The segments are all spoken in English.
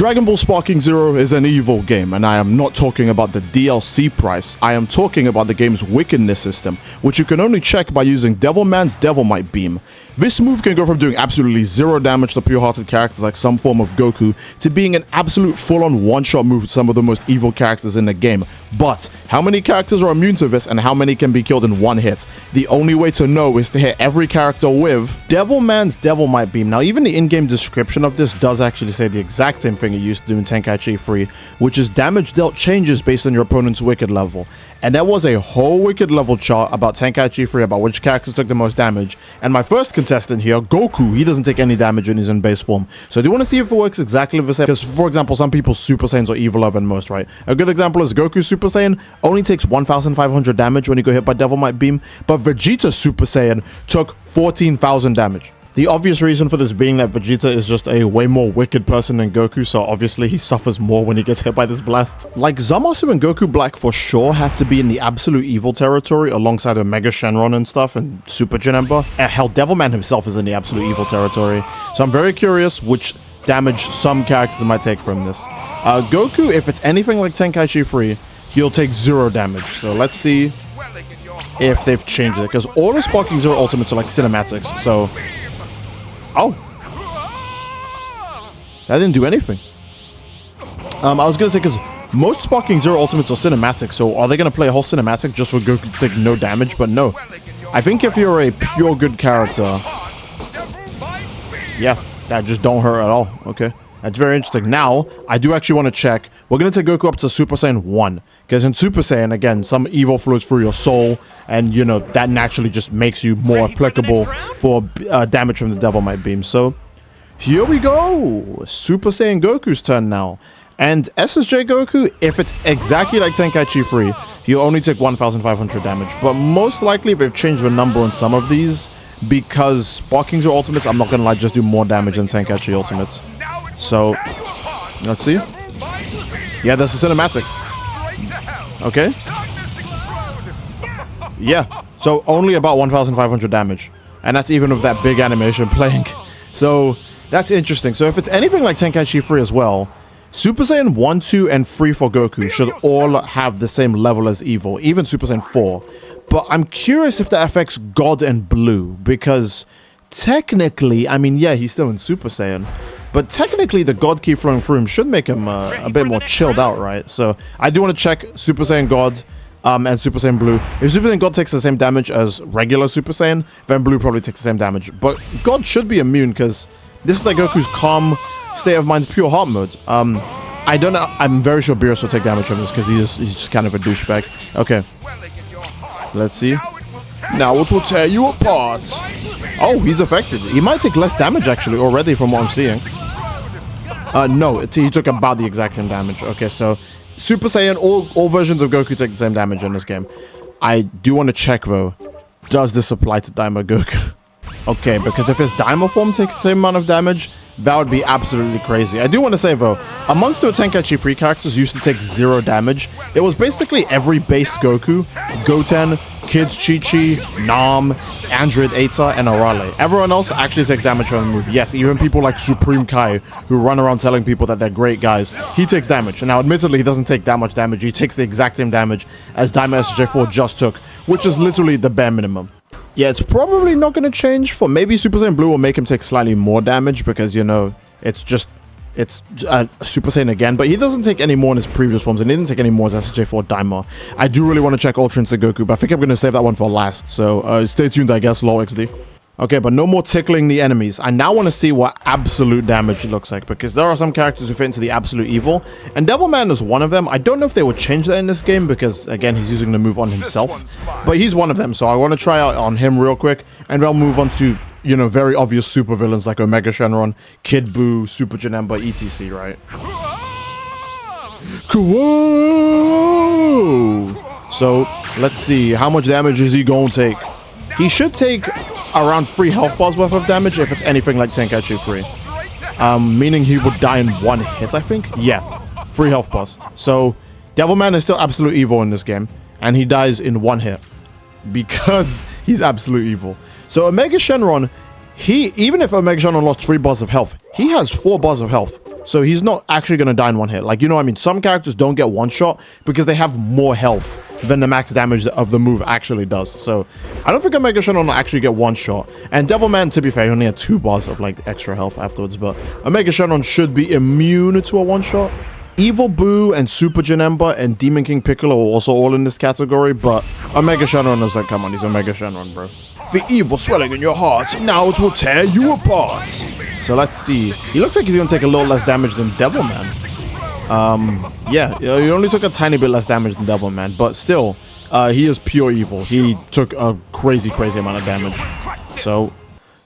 Dragon Ball Sparking Zero is an evil game, and I am not talking about the DLC price. I am talking about the game's Wickedness system, which you can only check by using Devilman's Devilmite beam. This move can go from doing absolutely zero damage to pure-hearted characters like some form of Goku, to being an absolute full-on one-shot move with some of the most evil characters in the game. But how many characters are immune to this, and how many can be killed in one hit? The only way to know is to hit every character with Devilman's Devilmite beam. Now, even the in-game description of this does actually say the exact same thing it used to do in Tenkaichi 3, which is damage dealt changes based on your opponent's Wicked level. And there was a whole Wicked level chart about Tenkaichi 3 about which characters took the most damage. And my first contestant here, Goku, he doesn't take any damage when he's in base form. So I do want to see if it works exactly the same. Because, for example, some people's Super Saiyans are eviler than most, right? A good example is Goku Super Saiyan only takes 1,500 damage when you go hit by Devilmite beam, but Vegeta Super Saiyan took 14,000 damage. The obvious reason for this being that Vegeta is just a way more wicked person than Goku, so obviously he suffers more when he gets hit by this blast. Like, Zamasu and Goku Black for sure have to be in the absolute evil territory alongside Omega Shenron and stuff and Super Janemba. Hell, Devilman himself is in the absolute evil territory. So I'm very curious which damage some characters might take from this. Goku, if it's anything like Tenkaichi 3, he'll take 0 damage. So let's see if they've changed it, because all the Sparking Zero ultimates are like cinematics, so... Oh, that didn't do anything. I was gonna say, because most Sparking Zero ultimates are cinematic, so are they gonna play a whole cinematic just for Goku to take no damage? But no, I think if you're a pure good character, yeah, that just don't hurt at all. Okay, that's very interesting. Now I do actually want to check. We're gonna take Goku up to Super Saiyan 1, because in Super Saiyan, again, some evil flows through your soul, and you know that naturally just makes you more applicable for damage from the Devilmite beam. So here we go, Super Saiyan Goku's turn now. And SSJ Goku, if it's exactly like Tenkaichi 3, he'll only take 1,500 damage. But most likely they've changed the number on some of these, because Sparking Zero ultimates, I'm not gonna lie, just do more damage than Tenkaichi ultimates. So let's see. Yeah, that's a cinematic. Okay. Yeah, so only about 1,500 damage, and that's even with that big animation playing. So that's interesting. So if it's anything like Tenkaichi 3 as well, Super Saiyan 1, 2, and 3 for Goku should all have the same level as evil, even Super Saiyan 4. But I'm curious if that affects God and Blue, because technically, I mean, yeah, he's still in Super Saiyan, but technically the God Ki flowing through him should make him a bit more chilled out, right? So I do want to check Super Saiyan God and Super Saiyan Blue. If Super Saiyan God takes the same damage as regular Super Saiyan, then Blue probably takes the same damage. But God should be immune, because this is like Goku's calm state of mind's pure heart mode. I don't know. I'm very sure Beerus will take damage from this, because he's just kind of a douchebag. Okay. Let's see. Now it will tear you apart. Oh, he's affected. He might take less damage, actually, already, from what I'm seeing. No, he took about the exact same damage. Okay, so Super Saiyan, all versions of Goku take the same damage in this game. I do want to check, though. Does this apply to Daima Goku? Okay, because if his Daima form takes the same amount of damage, that would be absolutely crazy. I do want to say, though, amongst the Tenkaichi 3 characters who used to take 0 damage, it was basically every base Goku, Goten, Kids Chi-Chi, Nam, Android Eta, and Arale. Everyone else actually takes damage from the move. Yes, even people like Supreme Kai, who run around telling people that they're great guys, he takes damage. And now, admittedly, he doesn't take that much damage. He takes the exact same damage as Daima SJ4 just took, which is literally the bare minimum. Yeah, it's probably not going to change for maybe Super Saiyan Blue will make him take slightly more damage, because, you know, it's Super Saiyan again, but he doesn't take any more in his previous forms, and he didn't take any more as SJ4 Daima. I do really want to check Ultra Instinct Goku, but I think I'm going to save that one for last, so stay tuned, I guess, lol XD. Okay, but no more tickling the enemies. I now want to see what absolute damage looks like, because there are some characters who fit into the absolute evil, and Devilman is one of them. I don't know if they would change that in this game, because, again, he's using the move on himself, but he's one of them, so I want to try out on him real quick, and then I'll move on to, you know, very obvious supervillains like Omega Shenron, Kid Buu, Super Janemba, etc., right? Cool. So, let's see, how much damage is he going to take? He should take around 3 health bars worth of damage if it's anything like Tenkaichi 3. Meaning he would die in 1 hit, I think? Yeah, 3 health bars. So, Devilman is still absolute evil in this game, and he dies in 1 hit, because he's absolute evil. So Omega Shenron, even if Omega Shenron lost 3 bars of health, he has 4 bars of health. So he's not actually going to die in one hit. Like, you know what I mean? Some characters don't get one shot because they have more health than the max damage of the move actually does. So I don't think Omega Shenron will actually get one shot. And Devilman, to be fair, he only had 2 bars of like extra health afterwards. But Omega Shenron should be immune to a one shot. Evil Buu and Super Janemba and Demon King Piccolo are also all in this category, but Omega Shenron is like, come on, he's Omega Shenron, bro. The evil swelling in your heart, now it will tear you apart. So let's see. He looks like he's gonna take a little less damage than Devilman. Yeah, he only took a tiny bit less damage than Devilman, but still, he is pure evil. He took a crazy amount of damage. So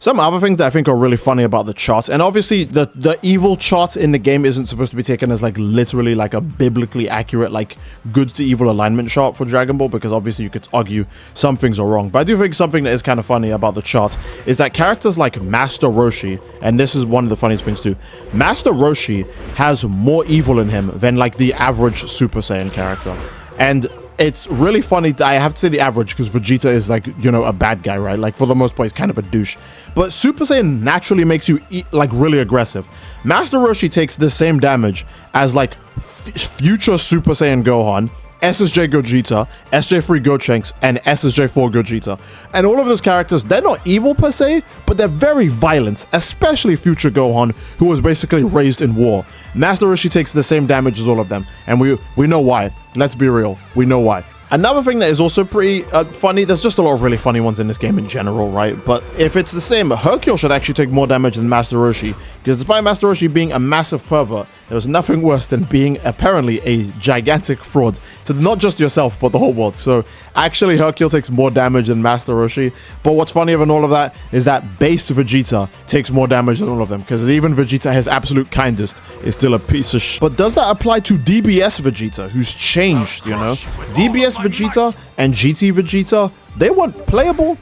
some other things that I think are really funny about the chart, and obviously the evil chart in the game isn't supposed to be taken as like literally like a biblically accurate like good to evil alignment chart for Dragon Ball, because obviously you could argue some things are wrong. But I do think something that is kind of funny about the chart is that characters like Master Roshi, and this is one of the funniest things too, Master Roshi has more evil in him than like the average Super Saiyan character. And it's really funny. I have to say the average because Vegeta is like, you know, a bad guy, right? Like for the most part, he's kind of a douche. But Super Saiyan naturally makes you like really aggressive. Master Roshi takes the same damage as like future Super Saiyan Gohan, SSJ Gogeta, SJ3 Gochenks, and SSJ4 Gogeta. And all of those characters, they're not evil per se, but they're very violent, especially future Gohan, who was basically raised in war. Master Roshi takes the same damage as all of them, and we know why. Let's be real, we know why. Another thing that is also pretty funny, there's just a lot of really funny ones in this game in general, right? But if it's the same, Hercule should actually take more damage than Master Roshi, because despite Master Roshi being a massive pervert, there was nothing worse than being apparently a gigantic fraud to not just yourself, but the whole world. So actually Hercule takes more damage than Master Roshi. But what's funnier than all of that is that base Vegeta takes more damage than all of them, because even Vegeta, his absolute kindest, is still a piece of shit. But does that apply to DBS Vegeta, who's changed, you know? DBS Vegeta and GT Vegeta, they weren't playable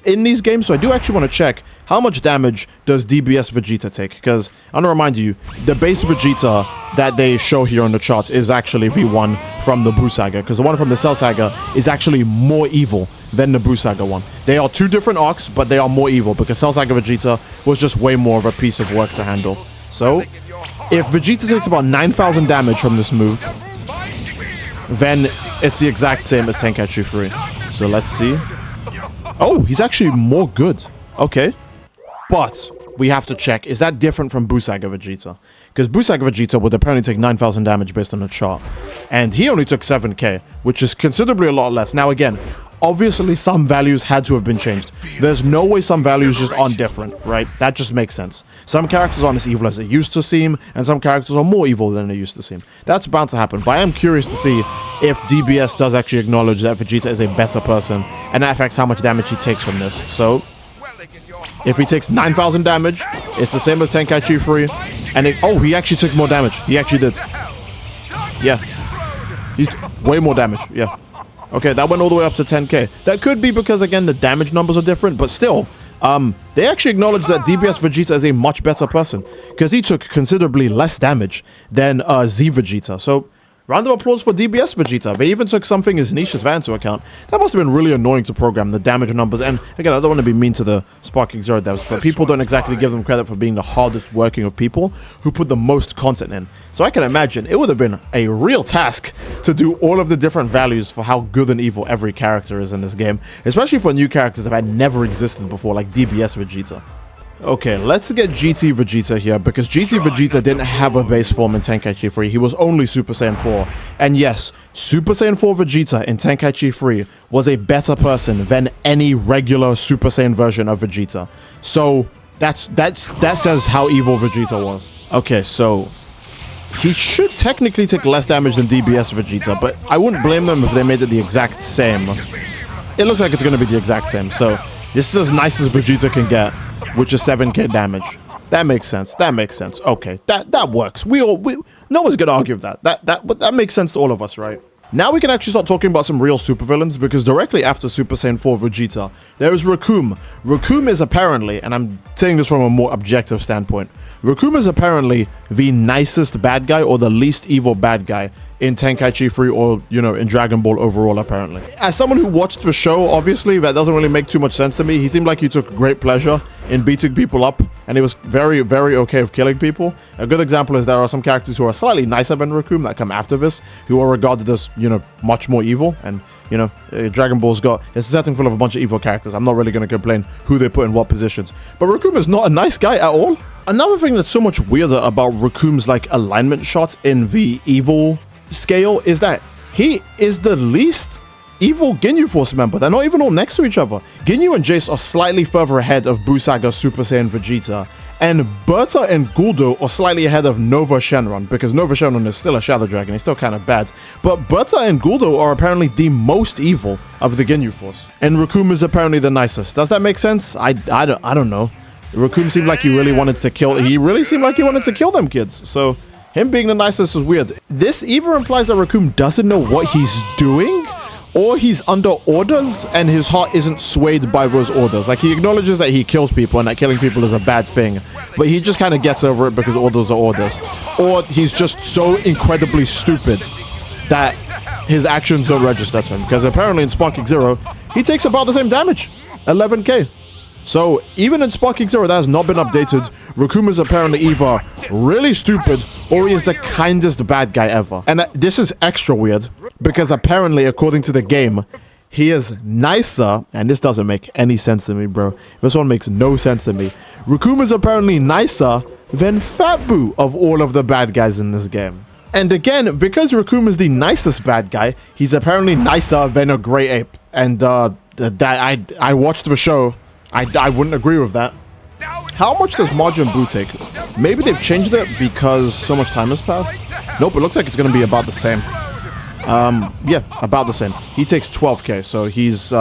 in these games, so I do actually want to check how much damage does DBS Vegeta take, because I want to remind you, the base Vegeta that they show here on the chart is actually V1 from the Buu Saga, because the one from the Cell Saga is actually more evil than the Buu Saga one. They are 2 different arcs, but they are more evil, because Cell Saga Vegeta was just way more of a piece of work to handle. So if Vegeta takes about 9,000 damage from this move, then it's the exact same as Tenkaichi 3. So let's see. Oh, he's actually more good. Okay. But we have to check, is that different from Buu Saga Vegeta? Because Buu Saga Vegeta would apparently take 9,000 damage based on the chart. And he only took 7k, which is considerably a lot less. Now again, obviously some values had to have been changed. There's no way some values just aren't different, right? That just makes sense. Some characters aren't as evil as they used to seem, and some characters are more evil than they used to seem. That's bound to happen, but I am curious to see if DBS does actually acknowledge that Vegeta is a better person, and that affects how much damage he takes from this. So if he takes 9,000 damage, it's the same as Tenkaichi 3, and he actually took more damage. He actually did. Yeah. He's way more damage, yeah. Okay, that went all the way up to 10k. That could be because, again, the damage numbers are different, but still, they actually acknowledge that DBS Vegeta is a much better person, because he took considerably less damage than Z Vegeta. So round of applause for DBS Vegeta. They even took something as niche as that into account. That must have been really annoying to program, the damage numbers. And again, I don't want to be mean to the Sparking Zero devs, but people don't exactly give them credit for being the hardest working of people who put the most content in. So I can imagine it would have been a real task to do all of the different values for how good and evil every character is in this game, especially for new characters that had never existed before, like DBS Vegeta. Okay, let's get GT Vegeta here, because GT Vegeta didn't have a base form in Tenkaichi 3. He was only Super Saiyan 4. And yes, Super Saiyan 4 Vegeta in Tenkaichi 3 was a better person than any regular Super Saiyan version of Vegeta. So that says how evil Vegeta was. Okay, so he should technically take less damage than DBS Vegeta, but I wouldn't blame them if they made it the exact same. It looks like it's going to be the exact same, so this is as nice as Vegeta can get, which is 7k damage. That makes sense. That makes sense. Okay, that works. No one's gonna argue with that. That makes sense to all of us, right? Now we can actually start talking about some real supervillains, because directly after Super Saiyan 4 Vegeta, there is Recoome. Recoome is apparently, and I'm saying this from a more objective standpoint, Recoome is apparently the nicest bad guy, or the least evil bad guy in Tenkaichi 3, or, you know, in Dragon Ball overall, apparently. As someone who watched the show, obviously, that doesn't really make too much sense to me. He seemed like he took great pleasure in beating people up, and he was very, very okay with killing people. A good example is there are some characters who are slightly nicer than Recoome that come after this, who are regarded as, you know, much more evil. And, you know, Dragon Ball's got, it's a setting full of a bunch of evil characters. I'm not really going to complain who they put in what positions. But Recoome is not a nice guy at all. Another thing that's so much weirder about Recoome's, like, alignment shot in the evil scale is that he is the least evil Ginyu Force member. They're not even all next to each other. Ginyu and Jace are slightly further ahead of Buu Saga, Super Saiyan Vegeta, and Berta and Guldo are slightly ahead of Nova Shenron, because Nova Shenron is still a Shadow Dragon. He's still kind of bad. But Berta and Guldo are apparently the most evil of the Ginyu Force. And Recoome is apparently the nicest. Does that make sense? I don't know. Recoome seemed like he really wanted to kill them kids. So him being the nicest is weird. This either implies that Recoome doesn't know what he's doing, or he's under orders and his heart isn't swayed by those orders. Like, he acknowledges that he kills people and that killing people is a bad thing, but he just kind of gets over it because orders are orders. Or he's just so incredibly stupid that his actions don't register to him, because apparently in Sparking Zero, he takes about the same damage, 11k. So even in Sparking Zero, that has not been updated. Recoome is apparently either really stupid or he is the kindest bad guy ever. And this is extra weird because apparently, according to the game, he is nicer, and this doesn't make any sense to me, bro. This one makes no sense to me. Recoome is apparently nicer than Fat Buu of all of the bad guys in this game. And again, because Recoome is the nicest bad guy, he's apparently nicer than a Grey Ape. And I watched the show. I wouldn't agree with that. How much does Majin Buu take? Maybe they've changed it because so much time has passed. Nope, it looks like it's going to be about the same. Yeah, about the same. He takes 12k, so he's,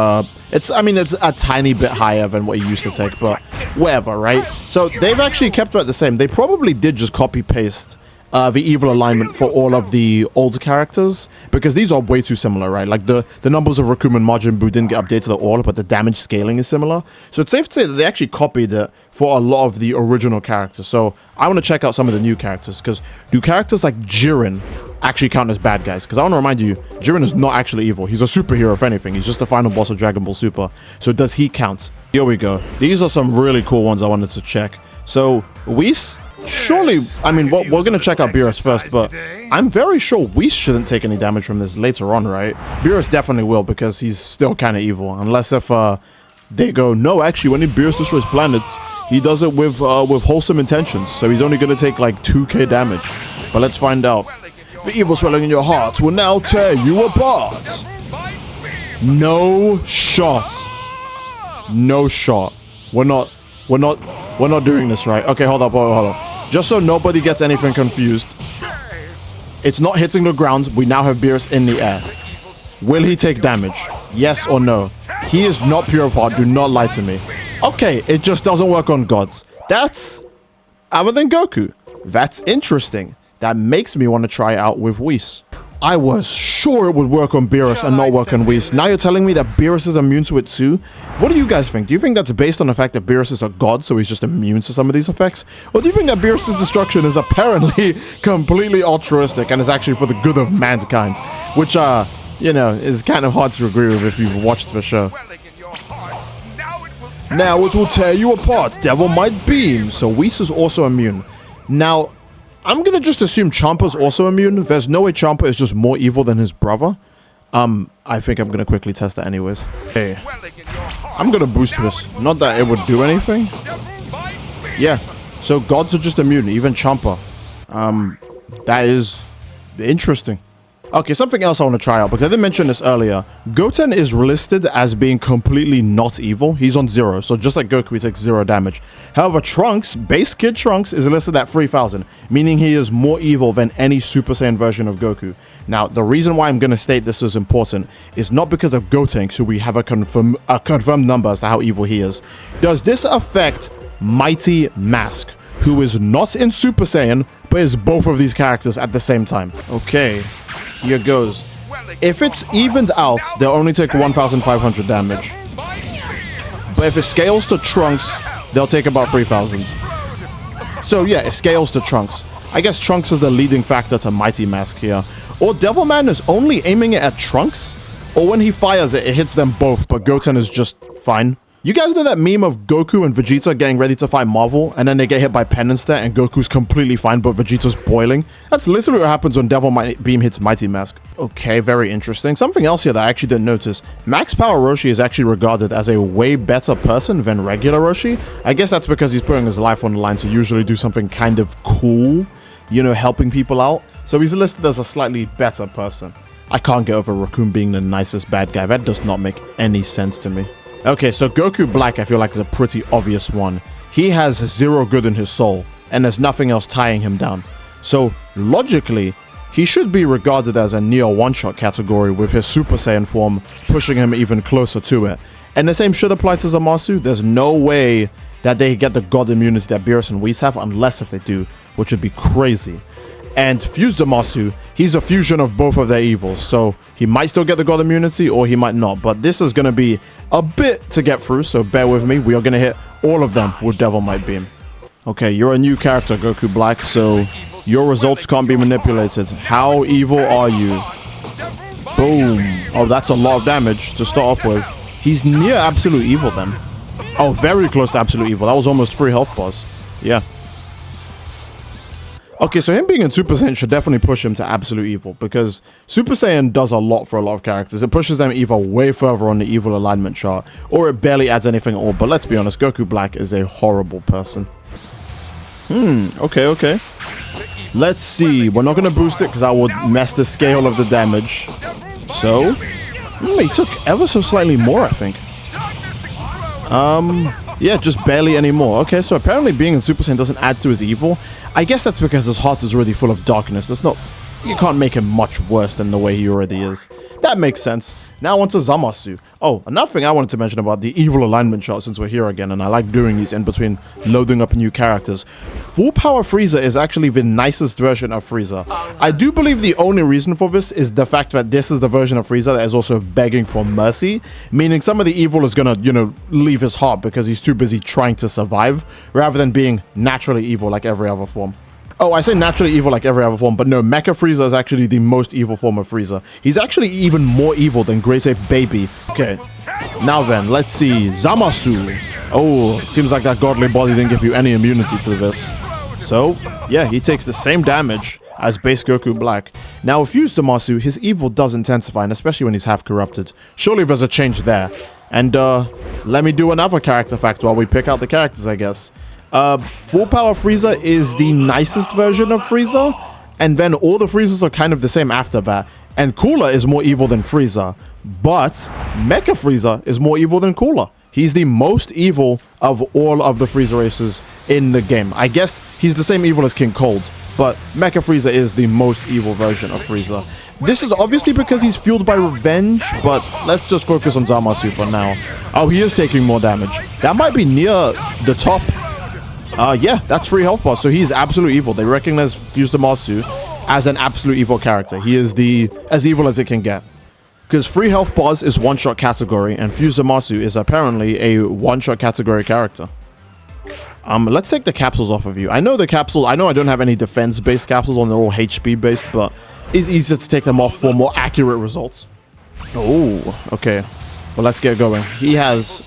it's a tiny bit higher than what he used to take, but whatever, right? So they've actually kept it the same. They probably did just copy-paste the evil alignment for all of the old characters, because these are way too similar, right? Like the numbers of Recoome and Majin Buu didn't get updated at all, but the damage scaling is similar. So it's safe to say that they actually copied it for a lot of the original characters. So I want to check out some of the new characters, because do characters like Jiren actually count as bad guys? Because I want to remind you, Jiren is not actually evil. He's a superhero, if anything. He's just the final boss of Dragon Ball Super. So does he count? Here we go. These are some really cool ones I wanted to check. So Whis, surely, I mean, we're going to check out Beerus first, but I'm very sure Whis shouldn't take any damage from this later on, right? Beerus definitely will, because he's still kind of evil, unless if they go, no, actually, when Beerus destroys planets, he does it with wholesome intentions, so he's only going to take like 2k damage. But let's find out. The evil swelling in your heart will now tear you apart. No shot. No shot. We're not doing this right. Okay, hold on. Just so nobody gets anything confused. It's not hitting the ground. We now have Beerus in the air. Will he take damage? Yes or no? He is not pure of heart. Do not lie to me. Okay, it just doesn't work on gods. That's other than Goku. That's interesting. That makes me want to try it out with Whis. I was sure it would work on Beerus and not work on Whis. Now you're telling me that Beerus is immune to it too? What do you guys think? Do you think that's based on the fact that Beerus is a god, so he's just immune to some of these effects? Or do you think that Beerus' destruction is apparently completely altruistic and is actually for the good of mankind? Which, you know, is kind of hard to agree with if you've watched the show. Now it will tear you apart. Devilmite beam. So Whis is also immune. Now, I'm gonna just assume Champa's also immune. There's no way Champa is just more evil than his brother. I think I'm gonna quickly test that anyways. Okay. I'm gonna boost this. Not that it would do anything. Yeah. So gods are just immune, even Champa. That is interesting. Okay, something else I want to try out, because I didn't mention this earlier. Goten is listed as being completely not evil. He's on 0, so just like Goku, he takes 0 damage. However, Trunks, base kid Trunks, is listed at 3000, meaning he is more evil than any Super Saiyan version of Goku. Now, the reason why I'm going to state this is important is not because of Goten, so we have a confirmed number as to how evil he is. Does this affect Mighty Mask, who is not in Super Saiyan, but is both of these characters at the same time? Okay. Here goes. If it's evened out, they'll only take 1500 damage. But if it scales to Trunks, they'll take about 3000. So yeah, it scales to Trunks. I guess Trunks is the leading factor to Mighty Mask here. Or Devilman is only aiming it at Trunks, or when he fires it, it hits them both, but Goten is just fine. You guys know that meme of Goku and Vegeta getting ready to fight Marvel, and then they get hit by Penance there, and Goku's completely fine, but Vegeta's boiling? That's literally what happens when Devilmite Beam hits Mighty Mask. Okay, very interesting. Something else here that I actually didn't notice. Max Power Roshi is actually regarded as a way better person than regular Roshi. I guess that's because he's putting his life on the line to usually do something kind of cool, you know, helping people out. So he's listed as a slightly better person. I can't get over Raccoon being the nicest bad guy. That does not make any sense to me. Okay, so Goku Black I feel like is a pretty obvious one. He has 0 good in his soul, and there's nothing else tying him down. So, logically, he should be regarded as a near one-shot category with his Super Saiyan form pushing him even closer to it. And the same should apply to Zamasu. There's no way that they get the God immunity that Beerus and Whis have, unless if they do, which would be crazy. And Fused Zamasu, he's a fusion of both of their evils, so he might still get the God immunity or he might not, but this is going to be a bit to get through, so bear with me. We are going to hit all of them with Devilmite Beam. Okay, you're a new character, Goku Black, so your results can't be manipulated. How evil are you? Boom. Oh, that's a lot of damage to start off with. He's near absolute evil then. Oh, very close to absolute evil. That was almost 3 health bars. Yeah. Okay, so him being in Super Saiyan should definitely push him to absolute evil, because Super Saiyan does a lot for a lot of characters. It pushes them either way further on the evil alignment chart, or it barely adds anything at all. But let's be honest, Goku Black is a horrible person. Okay. Let's see. We're not going to boost it because that would mess the scale of the damage. So, he took ever so slightly more, I think. Yeah, just barely any more. Okay, so apparently being in Super Saiyan doesn't add to his evil. I guess that's because his heart is already full of darkness. That's not... You can't make him much worse than the way he already is. That makes sense. Now on to Zamasu. Oh, another thing I wanted to mention about the evil alignment chart, since we're here again, and I like doing these in between loading up new characters. Full Power Frieza is actually the nicest version of Frieza. I do believe the only reason for this is the fact that this is the version of Frieza that is also begging for mercy, meaning some of the evil is gonna, you know, leave his heart because he's too busy trying to survive, rather than being naturally evil like every other form. Oh, I say naturally evil like every other form, but no, Mecha Frieza is actually the most evil form of Frieza. He's actually even more evil than Great Ape Baby. Okay, now then, let's see. Zamasu. Oh, seems like that godly body didn't give you any immunity to this. So, yeah, he takes the same damage as base Goku Black. Now, with Fused Zamasu, his evil does intensify, and especially when he's half corrupted. Surely there's a change there. And, let me do another character fact while we pick out the characters, I guess. Full Power Frieza is the nicest version of Frieza, and then all the Friezas are kind of the same after that. And Cooler is more evil than Frieza, but Mecha Frieza is more evil than Cooler. He's the most evil of all of the Frieza races in the game. I guess he's the same evil as King Cold, but Mecha Frieza is the most evil version of Frieza. This is obviously because he's fueled by revenge, but let's just focus on Zamasu for now. Oh, he is taking more damage. That might be near the top. Yeah, that's 3 health bars, so he's absolute evil. They recognize Fused Zamasu as an absolute evil character. He is as evil as it can get. Because 3 health bars is one-shot category, and Fused Zamasu is apparently a one-shot category character. Let's take the capsules off of you. I know the capsule, I know I don't have any defense-based capsules on, they're all HP-based, but it's easier to take them off for more accurate results. Oh, okay. Well, let's get going. He has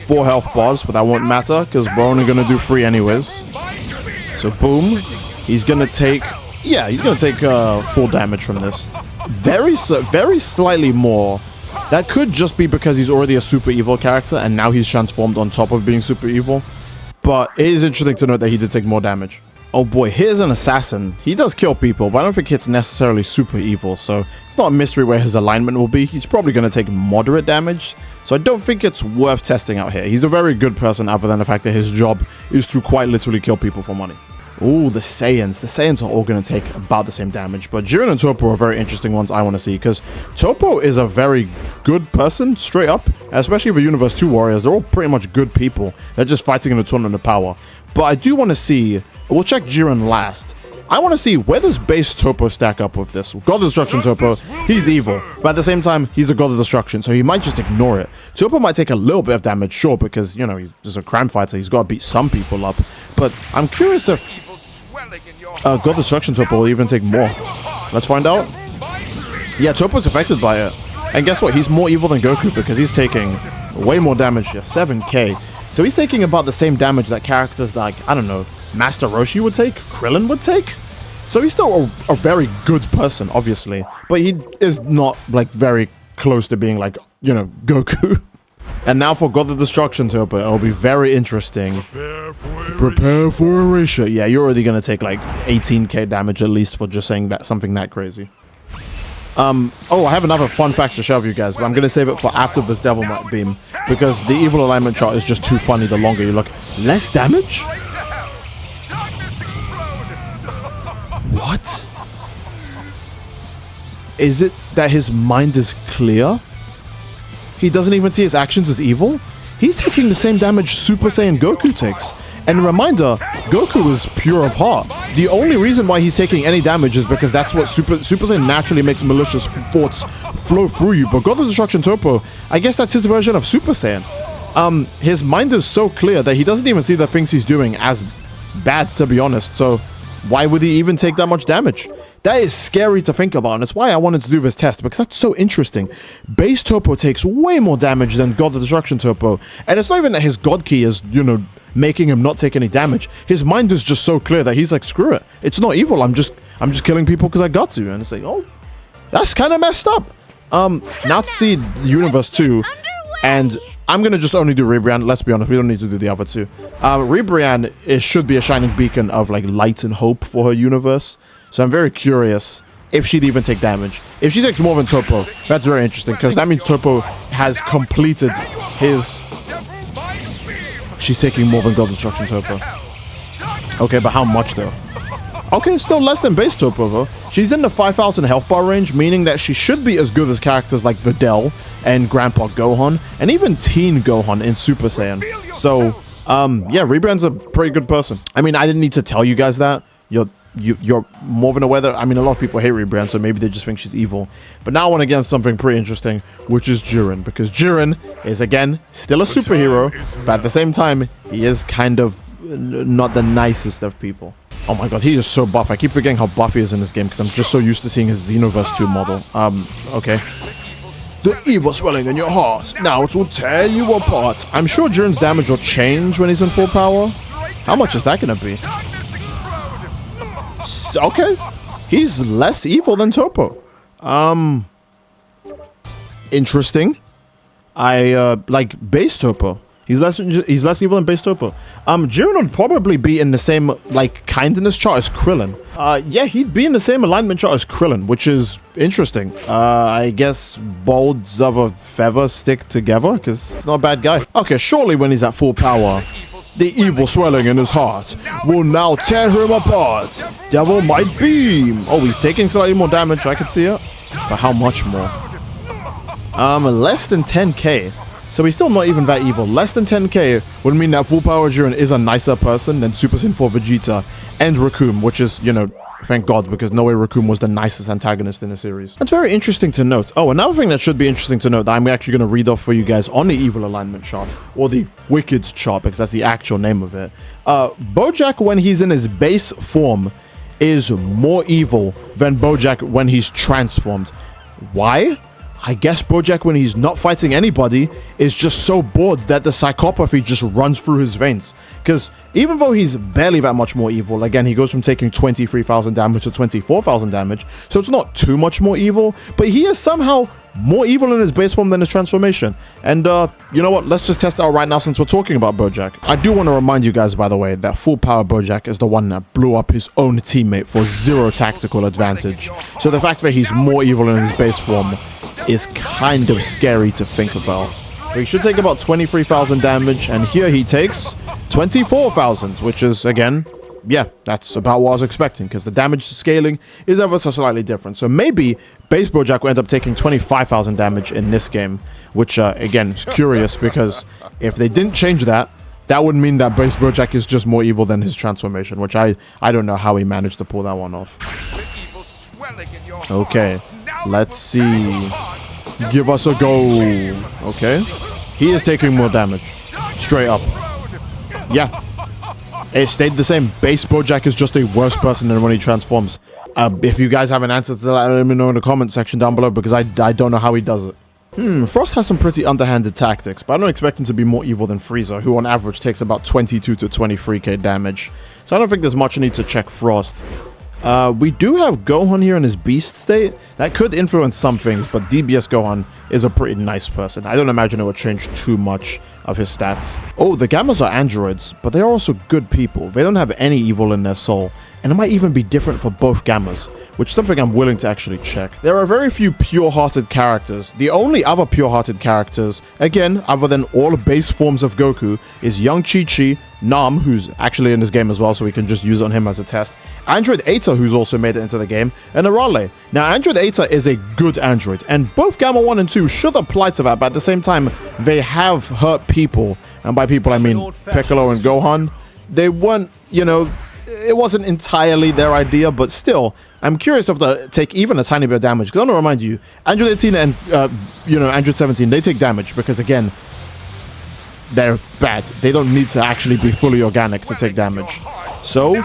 4 health bars, but that won't matter because we're only going to do 3 anyways. So boom, he's going to take, yeah, he's going to take full damage from this. Very slightly more. That could just be because he's already a super evil character and now he's transformed on top of being super evil. But it is interesting to note that he did take more damage. Oh boy, here's an assassin. He does kill people, but I don't think it's necessarily super evil, so it's not a mystery where his alignment will be. He's probably going to take moderate damage, so I don't think it's worth testing out here. He's a very good person other than the fact that his job is to quite literally kill people for money. Ooh, the Saiyans. The Saiyans are all going to take about the same damage, but Jiren and Toppo are very interesting ones I want to see, because Toppo is a very good person, straight up, especially the Universe 2 warriors. They're all pretty much good people. They're just fighting in a tournament of power. But I do want to see, we'll check Jiren last. I want to see where does base Toppo stack up with this. God of Destruction Toppo, he's evil, but at the same time, he's a God of Destruction, so he might just ignore it. Toppo might take a little bit of damage, sure, because, you know, he's just a crime fighter, he's got to beat some people up. But I'm curious if God of Destruction Toppo will even take more. Let's find out. Yeah, Toppo's affected by it. And guess what? He's more evil than Goku because he's taking Way more damage here, 7k. So he's taking about the same damage that characters like, I don't know, Master Roshi would take, Krillin would take. So he's still a very good person, obviously. But he is not, like, very close to being, like, you know, Goku. And now for God of Destruction Turbo, it'll be very interesting. Prepare for erasure. Yeah, you're already going to take, like, 18k damage at least for just saying that something that crazy. Oh, I have another fun fact to share with you guys, but I'm going to save it for after this Devilmite beam, because the evil alignment chart is just too funny the longer you look. Less damage? What? Is it that his mind is clear? He doesn't even see his actions as evil? He's taking the same damage Super Saiyan Goku takes. And reminder, Goku is pure of heart. The only reason why he's taking any damage is because that's what Super Saiyan naturally makes malicious thoughts flow through you. But God of Destruction Turbo, I guess that's his version of Super Saiyan. His mind is so clear that he doesn't even see the things he's doing as bad, to be honest. So why would he even take that much damage? That is scary to think about, and it's why I wanted to do this test, because that's so interesting. Base Turbo takes way more damage than God of Destruction Turbo, and it's not even that his God Key is, you know, making him not take any damage. His mind is just so clear that he's like, screw it. It's not evil. I'm just killing people because I got to. And it's like, oh, that's kind of messed up. Now to see Universe 2, and I'm going to just only do Rebrian. Let's be honest, we don't need to do the other two. Rebrian should be a shining beacon of like light and hope for her universe. So I'm very curious if she'd even take damage. If she takes more than Topo, that's very interesting, because that means Topo has completed his... She's taking more than God Destruction Topo. Okay, but how much though? Okay, still less than base Topo though. She's in the 5,000 health bar range, meaning that she should be as good as characters like Videl and Grandpa Gohan, and even Teen Gohan in Super Saiyan. So, yeah, Rebrand's a pretty good person. I mean, I didn't need to tell you guys that. You're more than aware that, I mean, a lot of people hate Rebrand, so maybe they just think she's evil. But now I want to get on something pretty interesting, which is Jiren, because Jiren is, again, still a superhero, but at the same time, he is kind of not the nicest of people. Oh my god, he is so buff. I keep forgetting how buff he is in this game, because I'm just so used to seeing his Xenoverse 2 model. Okay. The evil swelling in your heart. Now it will tear you apart. I'm sure Jiren's damage will change when he's in full power. How much is that going to be? Okay, he's less evil than Topo. Interesting. I like base Topo. He's less evil than base Topo. Jiren would probably be in the same like kindness chart as Krillin. Yeah, he'd be in the same alignment chart as Krillin, which is interesting. I guess bolts of a feather stick together, because he's not a bad guy. Okay, surely when he's at full power, the evil swelling in his heart will now tear him apart. Devilmite beam. Oh, he's taking slightly more damage. I could see it. But how much more? Less than 10k. So he's still not even that evil. Less than 10k would mean that full power Jiren is a nicer person than Super Saiyan 4 Vegeta and Raccoon, which is, you know, thank God, because no way Raccoon was the nicest antagonist in the series. That's very interesting to note. Oh, another thing that should be interesting to note that I'm actually going to read off for you guys on the evil alignment chart, or the Wicked chart, because that's the actual name of it. Bojack, when he's in his base form, is more evil than Bojack when he's transformed. Why? I guess Bojack, when he's not fighting anybody, is just so bored that the psychopathy just runs through his veins. Because even though he's barely that much more evil, again, he goes from taking 23,000 damage to 24,000 damage, so it's not too much more evil, but he is somehow more evil in his base form than his transformation. And you know what, let's just test it out right now since we're talking about Bojack. I do want to remind you guys, by the way, that full power Bojack is the one that blew up his own teammate for 0 tactical advantage. So the fact that he's more evil in his base form is kind of scary to think about. But he should take about 23,000 damage, and here he takes 24,000, which is, again, yeah, that's about what I was expecting, because the damage scaling is ever so slightly different. So maybe base Bojack will end up taking 25,000 damage in this game, which, again, is curious, because if they didn't change that, that would mean that base Bojack is just more evil than his transformation, which I don't know how he managed to pull that one off. Okay, let's see. Give us a go. Okay. He is taking more damage. Straight up. Yeah. It stayed the same. Base Bojack is just a worse person than when he transforms. If you guys have an answer to that, let me know in the comment section down below, because I don't know how he does it. Frost has some pretty underhanded tactics, but I don't expect him to be more evil than Frieza, who on average takes about 22 to 23k damage. So I don't think there's much need to check Frost. We do have Gohan here in his beast state. That could influence some things, but DBS Gohan is a pretty nice person. I don't imagine it would change too much of his stats. Oh, the Gammas are androids, but they are also good people. They don't have any evil in their soul, and it might even be different for both Gammas, which is something I'm willing to actually check. There are very few pure-hearted characters. The only other pure-hearted characters, again, other than all base forms of Goku, is young Chi-Chi, Nam, who's actually in this game as well, so we can just use on him as a test, Android Eta, who's also made it into the game, and Arale. Now, Android Eta is a good android, and both Gamma 1 and 2 should apply to that, but at the same time, they have hurt people, and by people I mean Piccolo and Gohan. They weren't, you know, it wasn't entirely their idea, but still, I'm curious if they take even a tiny bit of damage, because I want to remind you, Android 18 and, Android 17, they take damage, because again, they're bad. They don't need to actually be fully organic to take damage. So,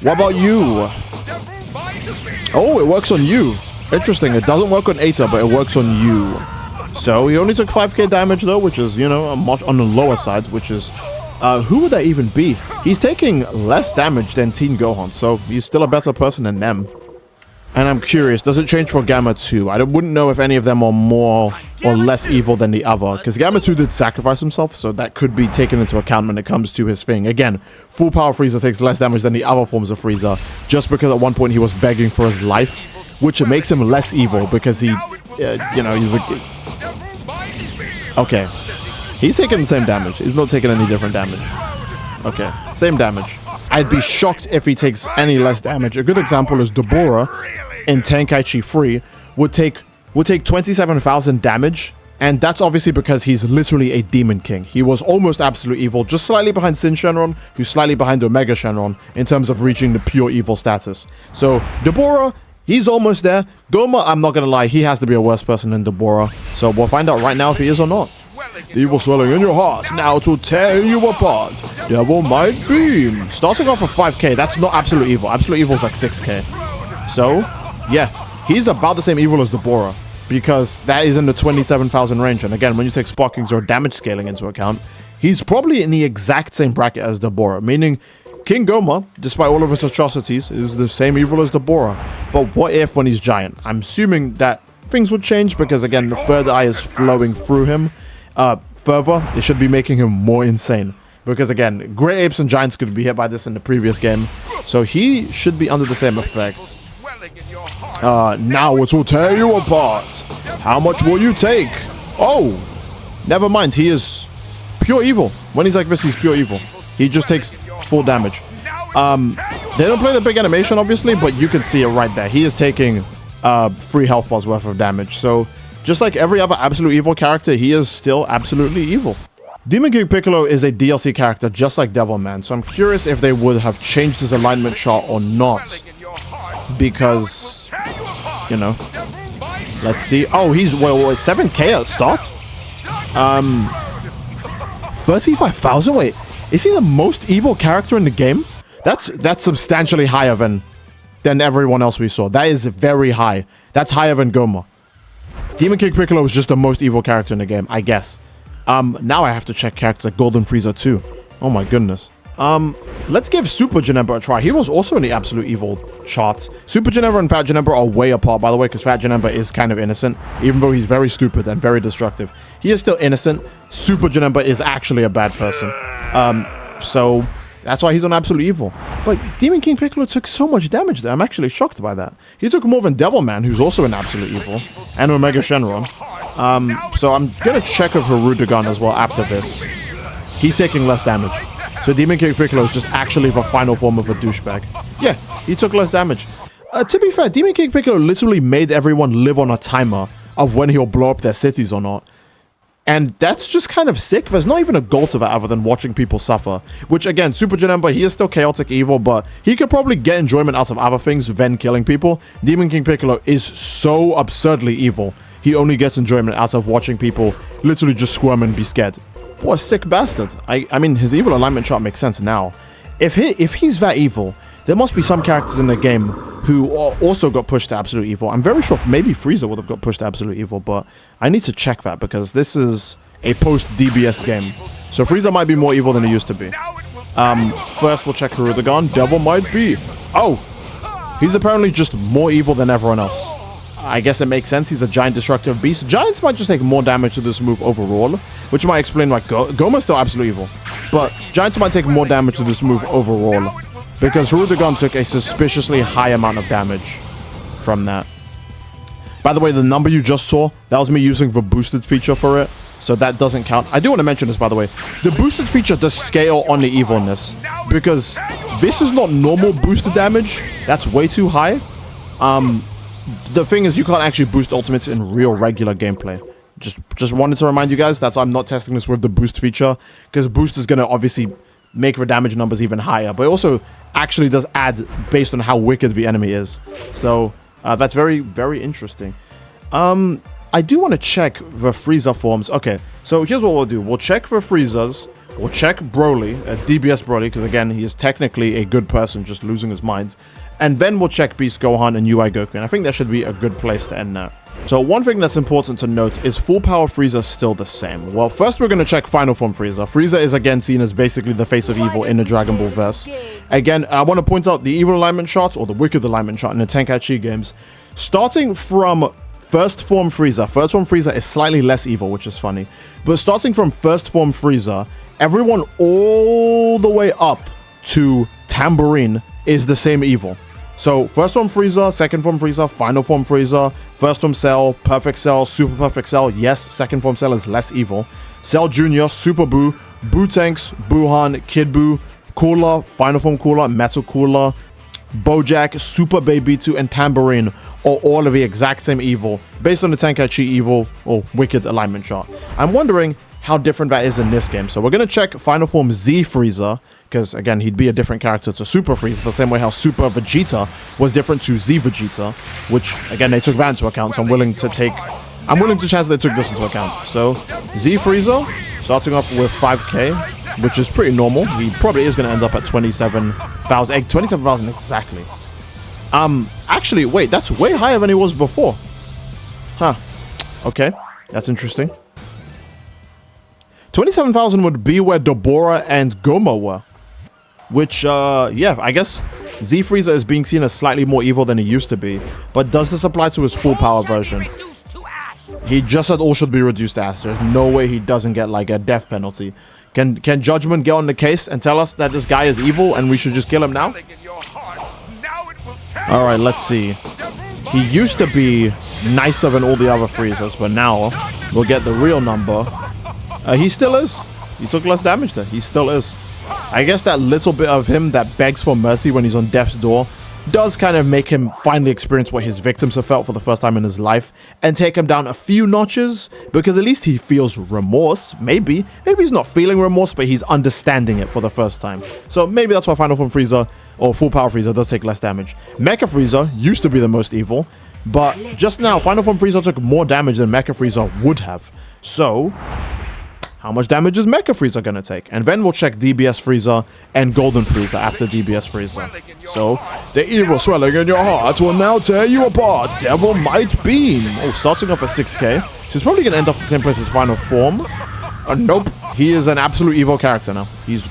what about you? Oh, it works on you. Interesting. It doesn't work on Eta, but it works on you. So, he only took 5k damage, though, which is, much on the lower side, which is... who would that even be? He's taking less damage than Teen Gohan, so he's still a better person than them. And I'm curious, does it change for Gamma 2? I wouldn't know if any of them are more or less evil than the other, because Gamma 2 did sacrifice himself, so that could be taken into account when it comes to his thing. Again, full power Frieza takes less damage than the other forms of Frieza, just because at one point he was begging for his life, which makes him less evil, because he, he's like... Okay. He's taking the same damage. He's not taking any different damage. Okay, same damage. I'd be shocked if he takes any less damage. A good example is Deborah in Tenkaichi 3 would take 27,000 damage, and that's obviously because he's literally a Demon King. He was almost absolute evil, just slightly behind Sin Shenron, who's slightly behind Omega Shenron in terms of reaching the pure evil status. So Deborah, he's almost there. Goma, I'm not gonna lie, he has to be a worse person than Deborah. So we'll find out right now if he is or not. The evil swelling in your heart, now to tear you apart. Devilmite beam. Starting off with 5k, that's not absolute evil. Absolute evil is like 6k. So, yeah, he's about the same evil as Deborah, because that is in the 27,000 range. And again, when you take sparkings or damage scaling into account, he's probably in the exact same bracket as Deborah, meaning King Goma, despite all of his atrocities, is the same evil as Deborah. But what if when he's giant? I'm assuming that things would change, because again, the third eye is flowing through him. Further, it should be making him more insane, because again, Great Apes and Giants could be hit by this in the previous game, so he should be under the same effect. Now it will tear you apart. How much will you take? Oh, never mind, he is pure evil. When he's like this, he's pure evil. He just takes full damage. They don't play the big animation, obviously, but you can see it right there. He is taking 3 health bars worth of damage, so just like every other absolute evil character, he is still absolutely evil. Demon King Piccolo is a DLC character just like Devilman, so I'm curious if they would have changed his alignment chart or not. Because, let's see. Oh, he's, 7k at start? 35,000? Wait, is he the most evil character in the game? That's substantially higher than everyone else we saw. That is very high. That's higher than Goma. Demon King Piccolo is just the most evil character in the game, I guess. Now I have to check characters like Golden Frieza too. Oh my goodness. Let's give Super Janemba a try. He was also in the absolute evil charts. Super Janemba and Fat Janemba are way apart, by the way, because Fat Janemba is kind of innocent, even though he's very stupid and very destructive. He is still innocent. Super Janemba is actually a bad person. So that's why he's on absolute evil. But Demon King Piccolo took so much damage there. I'm actually shocked by that. He took more than Devilman, who's also in absolute evil, and Omega Shenron. So I'm gonna check with Hirudegan as well after this. He's taking less damage. So Demon King Piccolo is just actually the final form of a douchebag. Yeah, he took less damage. To be fair, Demon King Piccolo literally made everyone live on a timer of when he'll blow up their cities or not. And that's just kind of sick. There's not even a goal to that other than watching people suffer. Which, again, Super Janemba, he is still chaotic evil, but he could probably get enjoyment out of other things than killing people. Demon King Piccolo is so absurdly evil. He only gets enjoyment out of watching people literally just squirm and be scared. What a sick bastard. I mean, his evil alignment chart makes sense now. If he's that evil, there must be some characters in the game who also got pushed to absolute evil. I'm very sure maybe Frieza would have got pushed to absolute evil, but I need to check that because this is a post-DBS game. So Frieza might be more evil than he used to be. First, we'll check Hirudegan. Devilmite be. Oh, he's apparently just more evil than everyone else. I guess it makes sense. He's a giant destructive beast. Giants might just take more damage to this move overall, which might explain why Goma's still absolute evil. But Giants might take more damage to this move overall because Hirudegan took a suspiciously high amount of damage from that. By the way, the number you just saw, that was me using the boosted feature for it. So that doesn't count. I do want to mention this, by the way. The boosted feature does scale on the evilness because this is not normal boosted damage. That's way too high. The thing is, you can't actually boost ultimates in real regular gameplay. Just wanted to remind you guys that I'm not testing this with the boost feature because boost is going to obviously make the damage numbers even higher, but it also actually does add based on how wicked the enemy is. So that's very, very interesting. I do want to check the Frieza forms. Okay, so here's what we'll do. We'll check the Friezas. We'll check Broly, DBS Broly, because again, he is technically a good person, just losing his mind. And then we'll check Beast Gohan and UI Goku. And I think that should be a good place to end that. So one thing that's important to note is full power Frieza still the same. Well, first we're going to check final form Frieza. Frieza is again seen as basically the face of evil in the Dragon Ball verse. Again, I want to point out the evil alignment chart or the wicked alignment chart in the Tenkaichi games. Starting from first form Frieza. First form Frieza is slightly less evil, which is funny. But starting from first form Frieza, everyone all the way up to Tambourine is the same evil. So first form Frieza, second form Frieza, final form Frieza, first form Cell, perfect Cell, super perfect Cell. Yes, second form Cell is less evil. Cell Jr., Super Buu, Buu Tanks, Buuhan, Kid Buu, Cooler, final form Cooler, Metal Cooler, Bojack, Super Baby 2, and Tambourine are all of the exact same evil based on the Tenkaichi evil or wicked alignment chart. I'm wondering how different that is in this game. So we're going to check final form Z Frieza because again, he'd be a different character to Super Frieza the same way how Super Vegeta was different to Z Vegeta, which again, they took that into account. So I'm willing to chance they took this into account. So Z Frieza starting off with 5k, which is pretty normal. He probably is going to end up at 27,000. 27,000 exactly. Actually, wait, that's way higher than he was before. Huh. Okay, that's interesting. 27,000 would be where Deborah and Goma were. Which, yeah, I guess Z Frieza is being seen as slightly more evil than he used to be. But does this apply to his full power version? He just said all should be reduced to ash. There's no way he doesn't get like a death penalty. Can Judgment get on the case and tell us that this guy is evil and we should just kill him now? Alright, let's see. He used to be nicer than all the other Friezas, but now we'll get the real number. He still is. He took less damage there. He still is. I guess that little bit of him that begs for mercy when he's on death's door does kind of make him finally experience what his victims have felt for the first time in his life and take him down a few notches because at least he feels remorse. Maybe he's not feeling remorse, but he's understanding it for the first time. So maybe that's why Final Form Frieza or Full Power Frieza does take less damage. Mecha Frieza used to be the most evil, but just now Final Form Frieza took more damage than Mecha Frieza would have. So how much damage is Mecha Frieza gonna take? And then we'll check DBS Frieza and Golden Frieza after DBS Frieza. So, the evil swelling in your heart will now tear you apart. Devilmite Beam. Oh, starting off at 6k. So he's probably gonna end up the same place as Final Form. Nope. He is an absolute evil character now. He's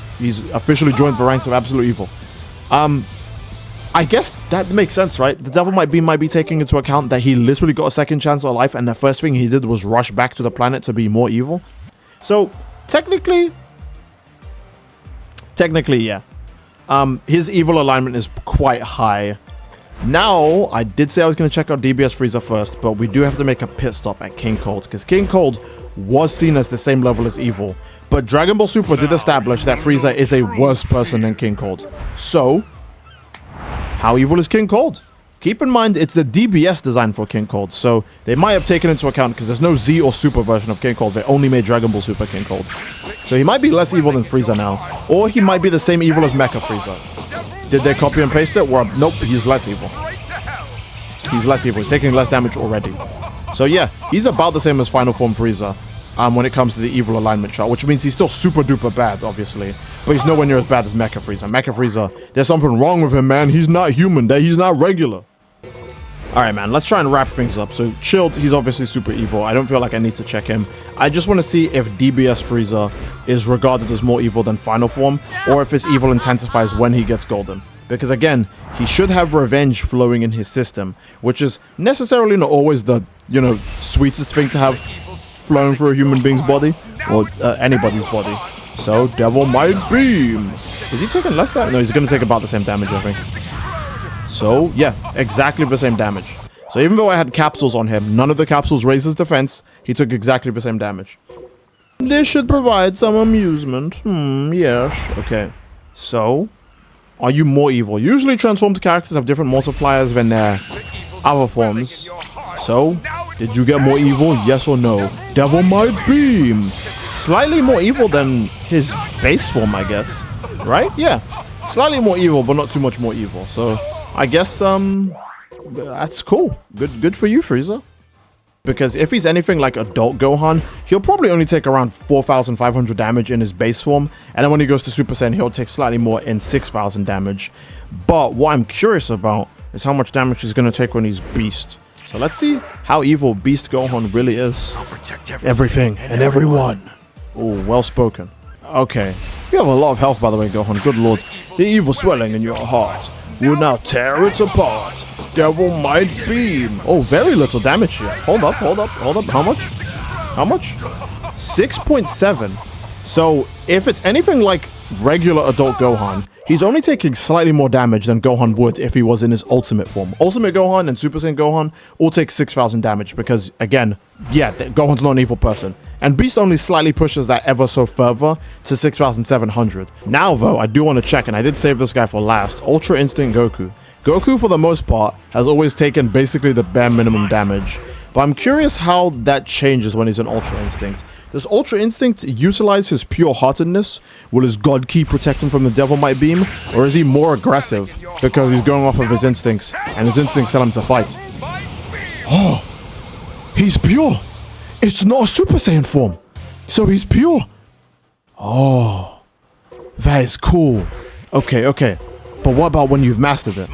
officially joined the ranks of absolute evil. I guess that makes sense, right? The Devilmite Beam might be taking into account that he literally got a second chance at life and the first thing he did was rush back to the planet to be more evil. So, technically, yeah. His evil alignment is quite high. Now, I did say I was going to check out DBS Frieza first, but we do have to make a pit stop at King Cold, because King Cold was seen as the same level as evil. But Dragon Ball Super did establish that Frieza is a worse person than King Cold. So, how evil is King Cold? Keep in mind, it's the DBS design for King Cold, so they might have taken into account, because there's no Z or Super version of King Cold, they only made Dragon Ball Super King Cold. So he might be less evil than Frieza now, or he might be the same evil as Mecha Frieza. Did they copy and paste it? Well, nope, he's less evil. He's less evil, he's taking less damage already. So yeah, he's about the same as Final Form Frieza. when it comes to the evil alignment chart, which means he's still super duper bad, obviously, but he's nowhere near as bad as Mecha Frieza. Mecha Frieza, there's something wrong with him, man. He's not human. He's not regular. All right, man, let's try and wrap things up. So Chilled, he's obviously super evil. I don't feel like I need to check him. I just want to see if DBS Frieza is regarded as more evil than Final Form, or if his evil intensifies when he gets Golden. Because again, he should have revenge flowing in his system, which is necessarily not always the, you know, sweetest thing to have flowing through a human being's body, or anybody's body. So Devilmite Beam. Is he taking less damage? No, he's going to take about the same damage, I think. So, yeah, exactly the same damage. So even though I had capsules on him, none of the capsules raised his defense. He took exactly the same damage. This should provide some amusement. Yes. Okay. So, are you more evil? Usually transformed characters have different multipliers than their other forms. So, did you get more evil? Yes or no? Devilmite Beam. Slightly more evil than his base form, I guess. Right? Yeah. Slightly more evil, but not too much more evil. So, I guess, that's cool. Good for you, Frieza. Because if he's anything like adult Gohan, he'll probably only take around 4,500 damage in his base form. And then when he goes to Super Saiyan, he'll take slightly more in 6,000 damage. But what I'm curious about is how much damage he's going to take when he's Beast. So let's see how evil Beast Gohan really is. Everything and everyone. Oh, well spoken. Okay. You have a lot of health, by the way, Gohan. Good lord. The evil swelling in your heart will now tear it apart. Devilmite Beam. Oh, very little damage here. Hold up. How much? 6.7. So, if it's anything like regular adult Gohan, he's only taking slightly more damage than Gohan would if he was in his ultimate form. Ultimate Gohan and Super Saiyan Gohan all take 6,000 damage because, again, yeah, Gohan's not an evil person. And Beast only slightly pushes that ever so further to 6,700. Now, though, I do want to check, and I did save this guy for last, Ultra Instinct Goku. Goku, for the most part, has always taken basically the bare minimum damage. But I'm curious how that changes when he's in Ultra Instinct. Does Ultra Instinct utilize his pure-heartedness? Will his God Ki protect him from the Devilmite Beam? Or is he more aggressive because he's going off of his instincts, and his instincts tell him to fight? Oh, he's pure. It's not a Super Saiyan form, so he's pure. Oh, that is cool. Okay. But what about when you've mastered it?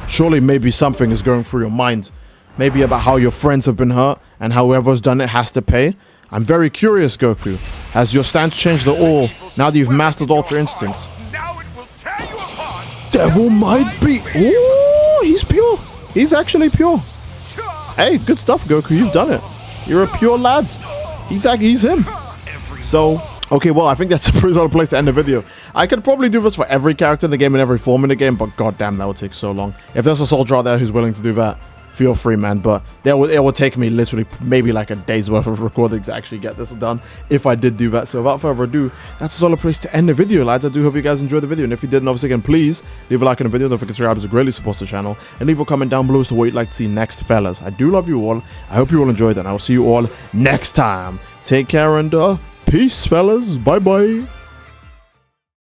Surely maybe something is going through your mind. Maybe about how your friends have been hurt and how whoever's done it has to pay. I'm very curious, Goku. Has your stance changed at all now that you've mastered Ultra Instinct? Devilmite Beam. Oh, he's pure. He's actually pure. Hey, good stuff, Goku. You've done it. You're a pure lad. He's him. So, okay, well, I think that's a pretty solid place to end the video. I could probably do this for every character in the game and every form in the game, but goddamn, that would take so long. If there's a soldier out there who's willing to do that, feel free, man. But it will take me literally maybe like a day's worth of recording to actually get this done if I did do that. So without further ado, that's a solid place to end the video, lads. I do hope you guys enjoyed the video, and if you did, obviously again, please leave a like on the video. Don't forget to subscribe, it greatly supports the channel, and leave a comment down below as to what you'd like to see next, fellas. I do love you all. I hope you all enjoyed, and I will see you all next time. Take care and peace, fellas. Bye bye.